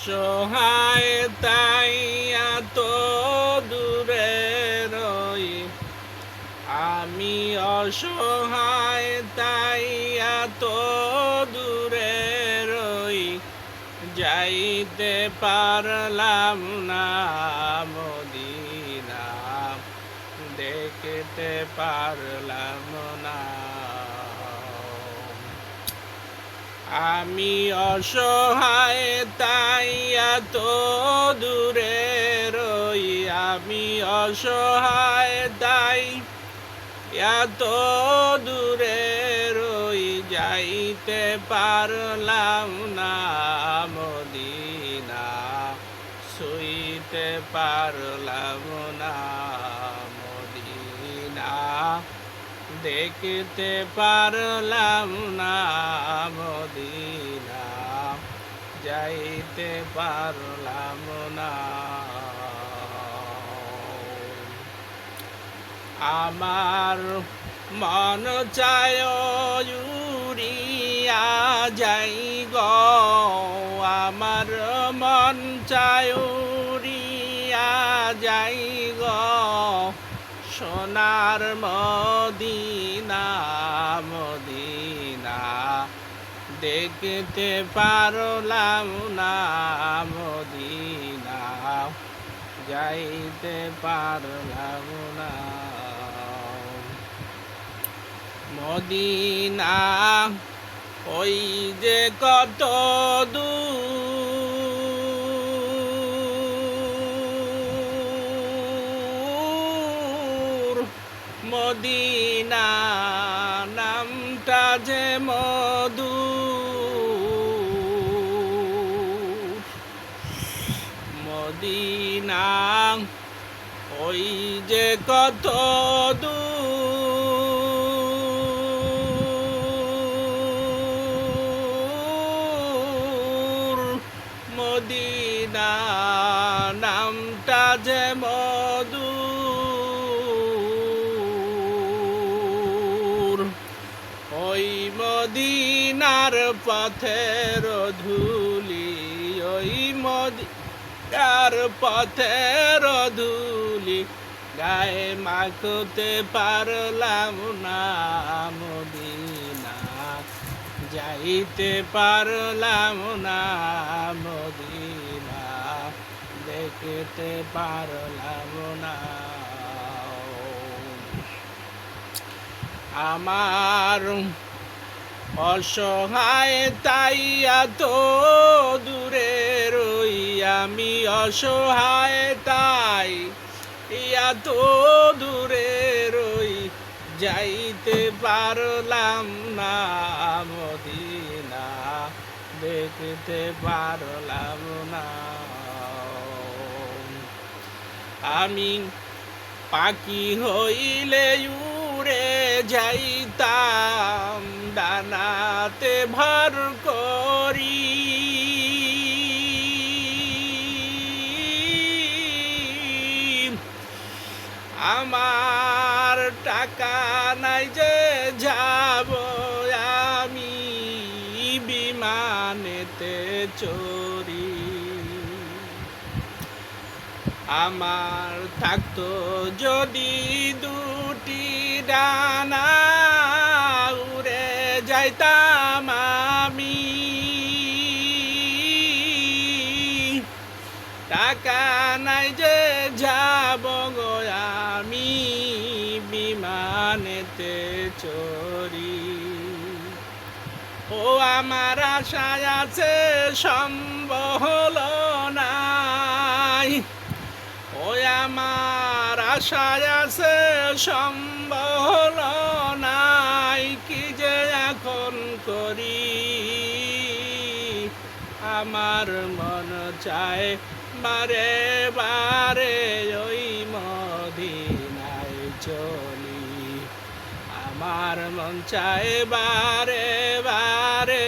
অসহায় তাই এত দূরে রই, আমি অসহায় তাই এত দূরে রই, যাইতে পারলাম না মদিনা, দেখতে পারলাম না। আমি অসহায় তাই এত দূরে রই, আমি অসহায় তাই এত দূরে রই, যাইতে পারলাম না মদিনা, শুইতে পারলাম না মদিনা, দেখতে পারলাম না মদিনা, যাইতে পারলাম না। আমার মন চায় উড়িয়া যাই গো, আমার মন চায় উড়িয়া যাই গো, সোনার মদিনা মদিনা, দেখতে পারলাম না মদিনা, যাইতে পারলাম না মদিনা। ওই যে কত দূর, মদিনা নামটা যে মধুর, মদিনা ওই যে কত দূর, মদিনা নামটা যে মধুর, ওই মদিনার পথের ধুলি, ওই মদিনার পথের ধুলি, গায়ে মাখতে পারলাম না মদিনা, যাইতে পারলাম না মদিনা, দেখতে পারলাম না। আমার অসহায় তাই এত দূরে রই, আমি অসহায় তাই এত দূরে রই, যাইতে পারলাম না মদিনা, দেখতে পারলাম না। আমি পাখি হইলে উড়ে যাইতাম ডানাতে ভর করি, আমার টাকা নাই যে যাব আমি বিমানেতে চড়ি, আমার থাকতো যদি দুটি ডানা, উড়ে যাইতাম আমি, টাকা নাই যে যাব গো আমি বিমানেতে চড়ি। ও আমার আশায় আছে সম্বল নাই, ওই আমার আশায় আছে সম্বল নাই, কি যে এখন করি, আমার মন চায় বারে বারে ওই মদিনায় চলি, আমার মন চায় বারে বারে